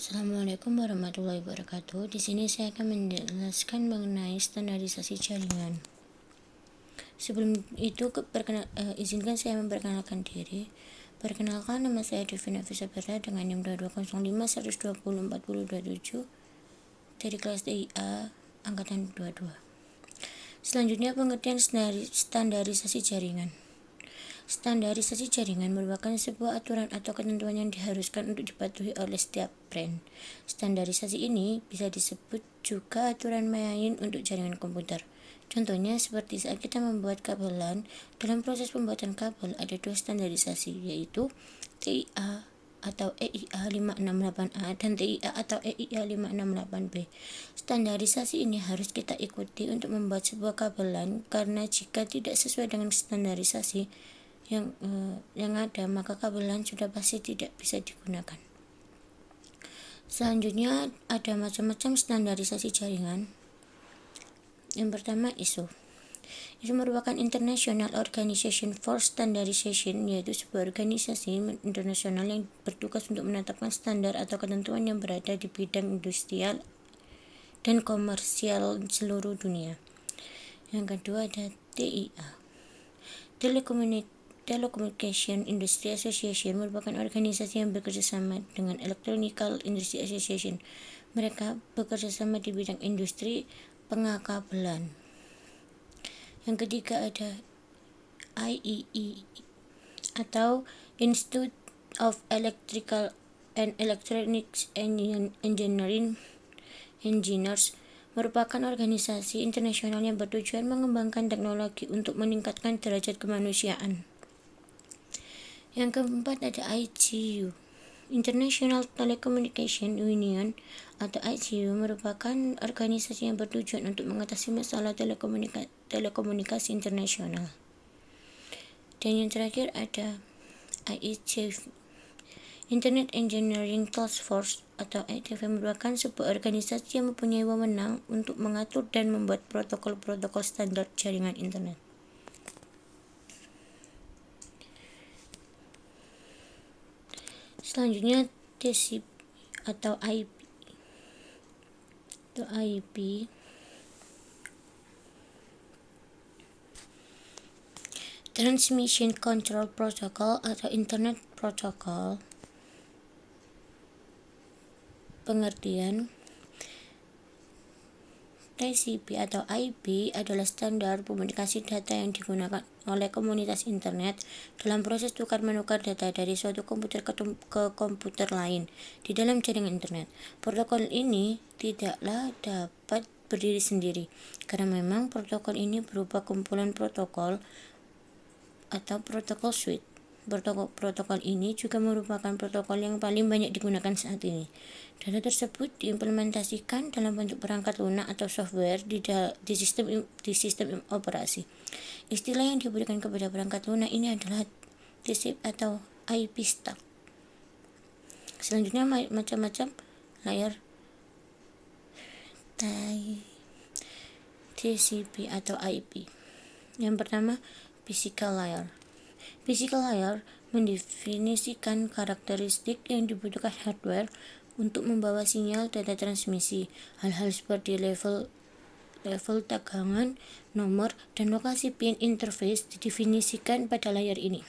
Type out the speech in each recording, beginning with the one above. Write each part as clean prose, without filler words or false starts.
Assalamualaikum warahmatullahi wabarakatuh. Di sini saya akan menjelaskan mengenai standarisasi jaringan. Sebelum itu, izinkan saya memperkenalkan diri. Perkenalkan, nama saya Devina Fisabera dengan NIM 2205120427 dari kelas DIA angkatan 22. Selanjutnya, pengertian standarisasi jaringan. Standarisasi jaringan merupakan sebuah aturan atau ketentuan yang diharuskan untuk dipatuhi oleh setiap brand. Standarisasi ini bisa disebut juga aturan main untuk jaringan komputer. Contohnya seperti saat kita membuat kabelan, dalam proses pembuatan kabel ada dua standarisasi, yaitu TIA atau EIA 568A dan TIA atau EIA 568B. Standarisasi ini harus kita ikuti untuk membuat sebuah kabelan, karena jika tidak sesuai dengan standarisasi yang ada, maka kabelan sudah pasti tidak bisa digunakan. Selanjutnya ada macam-macam standarisasi jaringan. Yang pertama, ISO. ISO merupakan International Organization for Standardization, yaitu sebuah organisasi internasional yang bertugas untuk menetapkan standar atau ketentuan yang berada di bidang industrial dan komersial seluruh dunia. Yang kedua ada TIA. Telecommunication Industry Association merupakan organisasi yang bekerja sama dengan Electronical Industry Association. Mereka bekerja sama di bidang industri pengakabelan. Yang ketiga ada IEE atau Institute of Electrical and Electronics Engineers, merupakan organisasi internasional yang bertujuan mengembangkan teknologi untuk meningkatkan derajat kemanusiaan. Yang keempat ada ITU. International Telecommunication Union atau ITU merupakan organisasi yang bertujuan untuk mengatasi masalah telekomunikasi internasional. Dan yang terakhir ada IETF, Internet Engineering Task Force atau IETF, merupakan sebuah organisasi yang mempunyai wewenang untuk mengatur dan membuat protokol-protokol standar jaringan internet. Selanjutnya TCP atau IP. Transmission Control Protocol atau Internet Protocol. Pengertian: TCP atau IP adalah standar komunikasi data yang digunakan oleh komunitas internet dalam proses tukar-menukar data dari suatu komputer ke komputer lain di dalam jaringan internet. Protokol ini tidaklah dapat berdiri sendiri, karena memang protokol ini berupa kumpulan protokol atau protokol suite. Protokol ini juga merupakan protokol yang paling banyak digunakan saat ini. Data tersebut diimplementasikan dalam bentuk perangkat lunak atau software di sistem operasi. Istilah yang diberikan kepada perangkat lunak ini adalah TCP atau IP stack. Selanjutnya macam-macam layer TCP atau IP. Yang pertama, physical layer. Physical layer mendefinisikan karakteristik yang dibutuhkan hardware untuk membawa sinyal data transmisi. Hal-hal seperti level tegangan, nomor, dan lokasi pin interface didefinisikan pada layer ini.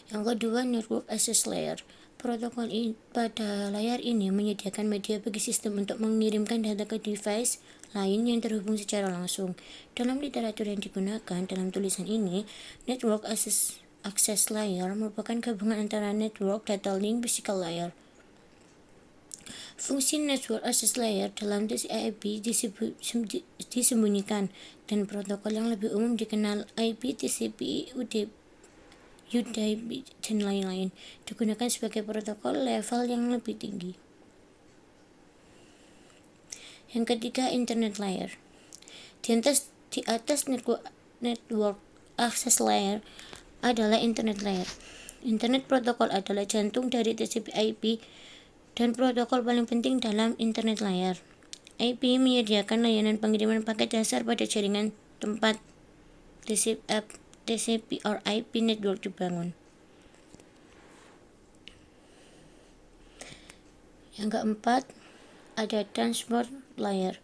Yang kedua, network access layer. Protokol pada layar ini menyediakan media bagi sistem untuk mengirimkan data ke device lain yang terhubung secara langsung. Dalam literatur yang digunakan dalam tulisan ini, network access layer merupakan gabungan antara network data link physical layer. Fungsi network access layer dalam TCP/IP disembunyikan, dan protokol yang lebih umum dikenal IP, TCP, UDP, dan lain-lain digunakan sebagai protokol level yang lebih tinggi. Yang ketiga, internet layer. Di atas network access layer adalah internet layer. Internet protokol adalah jantung dari TCP/IP dan protokol paling penting dalam internet layer. IP menyediakan layanan pengiriman paket dasar pada jaringan tempat TCP or IP network dibangun. Yang keempat, ada transport layer.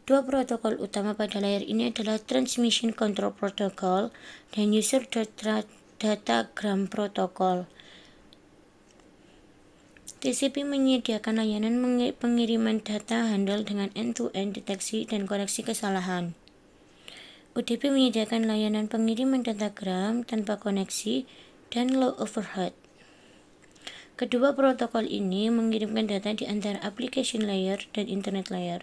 Dua protokol utama pada layer ini adalah Transmission Control Protocol dan User Datagram Protocol. TCP menyediakan layanan pengiriman data handle dengan end-to-end deteksi dan koreksi kesalahan. UDP menyediakan layanan pengiriman datagram tanpa koneksi dan low overhead. Kedua protokol ini mengirimkan data di antara application layer dan internet layer.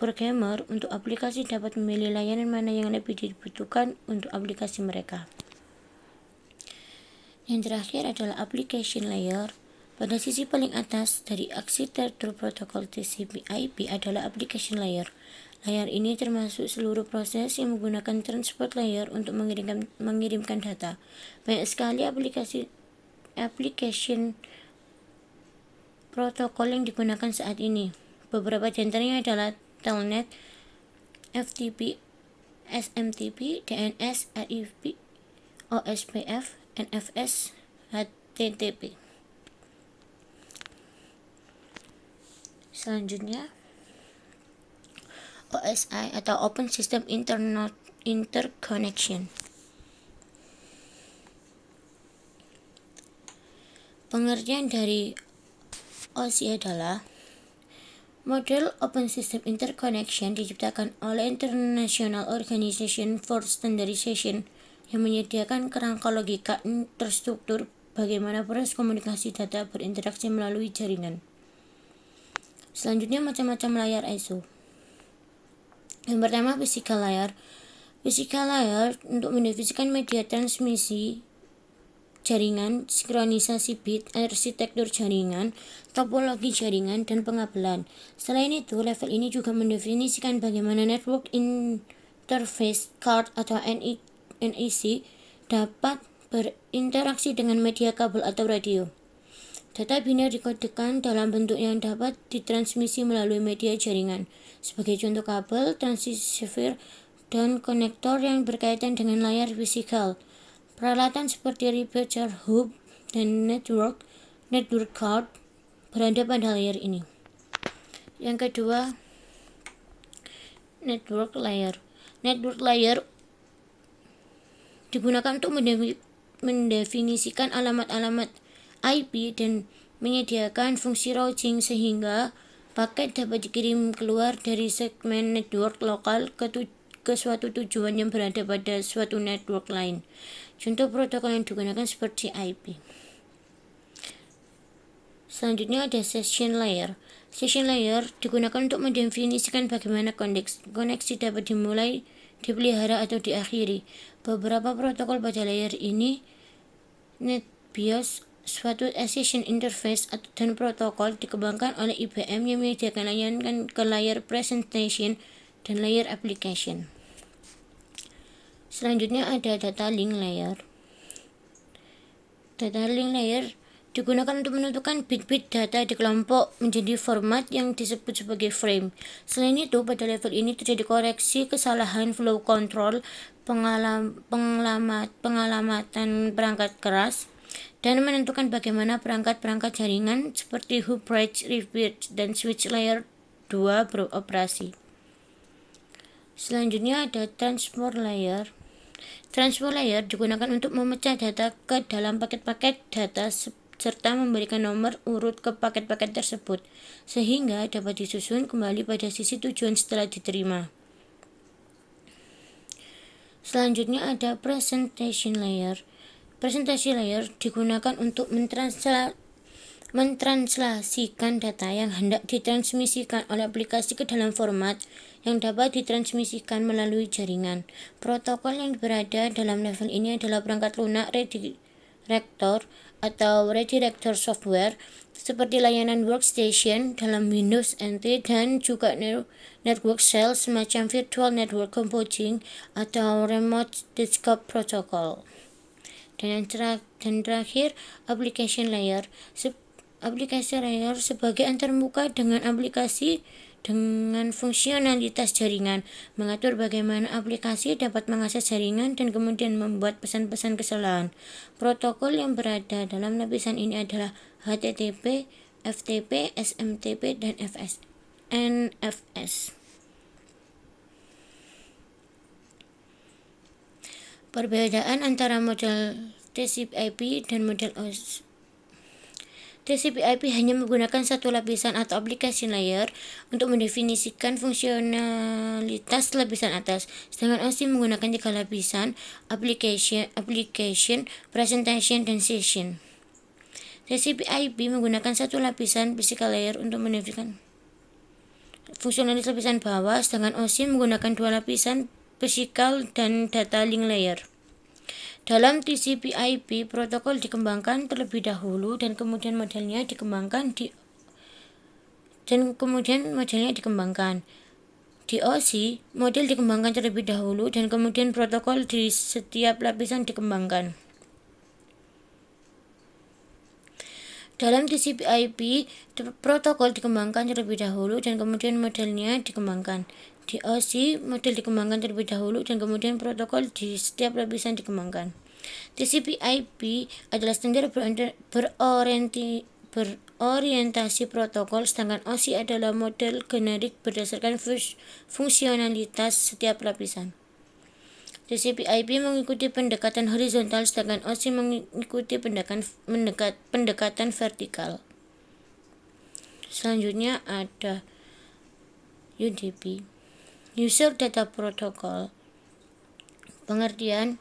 Programmer untuk aplikasi dapat memilih layanan mana yang lebih dibutuhkan untuk aplikasi mereka. Yang terakhir adalah application layer. Pada sisi paling atas dari arsitektur protokol TCP/IP adalah application layer. Layer ini termasuk seluruh proses yang menggunakan transport layer untuk mengirimkan data. Banyak sekali application protokol yang digunakan saat ini. Beberapa di antaranya adalah Telnet, FTP, SMTP, DNS, RIP, OSPF, NFS, HTTP. Selanjutnya, OSI atau Open System Interconnection. Pengertian dari OSI adalah model Open System Interconnection diciptakan oleh International Organization for Standardization yang menyediakan kerangka logika terstruktur bagaimana proses komunikasi data berinteraksi melalui jaringan. Selanjutnya, macam-macam layar ISO. Yang pertama, physical layer. Physical layer untuk mendefinisikan media transmisi jaringan, sinkronisasi bit, arsitektur jaringan, topologi jaringan, dan pengabelan. Selain itu, level ini juga mendefinisikan bagaimana network interface card atau NIC dapat berinteraksi dengan media kabel atau radio. Data biner dikodekan dalam bentuk yang dapat ditransmisi melalui media jaringan, sebagai contoh kabel, transceiver, dan konektor yang berkaitan dengan layar fisikal. Peralatan seperti repeater hub dan network card berada pada layer ini. Yang kedua, network layer. Network layer digunakan untuk mendefinisikan alamat-alamat IP dan menyediakan fungsi routing sehingga paket dapat dikirim keluar dari segmen network lokal ke suatu tujuan yang berada pada suatu network lain. Contoh protokol yang digunakan seperti IP. Selanjutnya ada session layer. Session layer digunakan untuk mendefinisikan bagaimana koneksi dapat dimulai, dipelihara, atau diakhiri. Beberapa protokol pada layer ini, NetBIOS, suatu session interface dan protokol dikembangkan oleh IBM yang menyediakan layanan ke layer presentation dan layer application. Selanjutnya ada data link layer. Data link layer digunakan untuk menentukan bit-bit data di kelompok menjadi format yang disebut sebagai frame. Selain itu, pada level ini terjadi koreksi kesalahan flow control, pengalamatan perangkat keras, dan menentukan bagaimana perangkat-perangkat jaringan seperti hub, bridge, repeat, dan switch layer 2 beroperasi. Selanjutnya ada transport layer. Transport layer digunakan untuk memecah data ke dalam paket-paket data serta memberikan nomor urut ke paket-paket tersebut, sehingga dapat disusun kembali pada sisi tujuan setelah diterima. Selanjutnya ada presentation layer. Presentation layer digunakan untuk mentranslasikan data yang hendak ditransmisikan oleh aplikasi ke dalam format yang dapat ditransmisikan melalui jaringan. Protokol yang berada dalam level ini adalah perangkat lunak redirector atau redirector software seperti layanan workstation dalam Windows NT dan juga network shell semacam virtual network computing atau remote desktop protocol. Dan terakhir, application layer. Aplikasi layer sebagai antarmuka dengan aplikasi dengan fungsionalitas jaringan, mengatur bagaimana aplikasi dapat mengakses jaringan dan kemudian membuat pesan-pesan kesalahan. Protokol yang berada dalam lapisan ini adalah HTTP, FTP, SMTP, dan NFS. Perbedaan antara model TCP/IP dan model OSI. TCP/IP hanya menggunakan satu lapisan atau application layer untuk mendefinisikan fungsionalitas lapisan atas, sedangkan OSI menggunakan 3 lapisan: application, presentation, dan session. TCP/IP menggunakan satu lapisan physical layer untuk mendefinisikan fungsionalitas lapisan bawah, sedangkan OSI menggunakan 2 lapisan physical dan data link layer. Dalam TCP/IP, protokol dikembangkan terlebih dahulu dan kemudian modelnya dikembangkan. Di OSI, model dikembangkan terlebih dahulu dan kemudian protokol di setiap lapisan dikembangkan. Dalam TCP/IP, protokol dikembangkan terlebih dahulu dan kemudian modelnya dikembangkan. Di OSI, model dikembangkan terlebih dahulu dan kemudian protokol di setiap lapisan dikembangkan. TCP/IP adalah standar berorientasi protokol, sedangkan OSI adalah model generik berdasarkan fungsionalitas setiap lapisan. TCP/IP mengikuti pendekatan horizontal, sedangkan OSI mengikuti pendekatan vertikal. Selanjutnya ada UDP, User Data Protocol. Pengertian: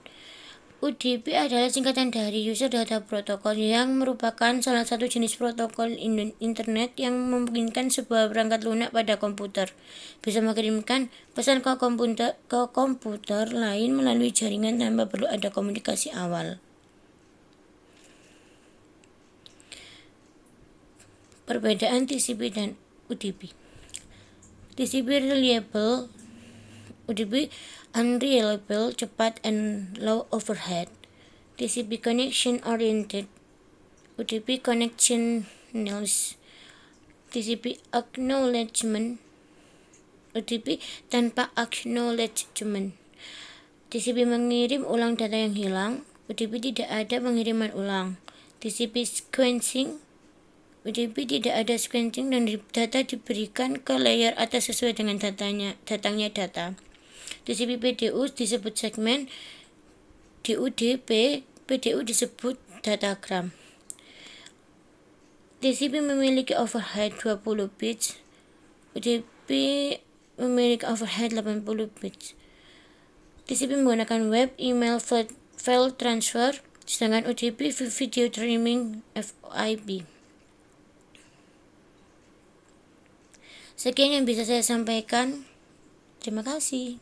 UDP adalah singkatan dari User Data Protocol, yang merupakan salah satu jenis protokol internet yang memungkinkan sebuah perangkat lunak pada komputer bisa mengirimkan pesan ke komputer lain melalui jaringan tanpa perlu ada komunikasi awal. Perbedaan TCP dan UDP. TCP reliable, UDP unreliable, cepat, and low overhead. TCP connection oriented, UDP connectionless. TCP acknowledgement, UDP tanpa acknowledgement. TCP mengirim ulang data yang hilang, UDP tidak ada pengiriman ulang. TCP sequencing, UDP tidak ada sequencing dan data diberikan ke layer atas sesuai dengan datangnya data. TCP PDU disebut segmen, di UDP PDU disebut datagram. TCP memiliki overhead 20 bits, UDP memiliki overhead 80 bits. TCP menggunakan web, email, file transfer, sedangkan UDP video streaming, FTP. Sekian yang bisa saya sampaikan. Terima kasih.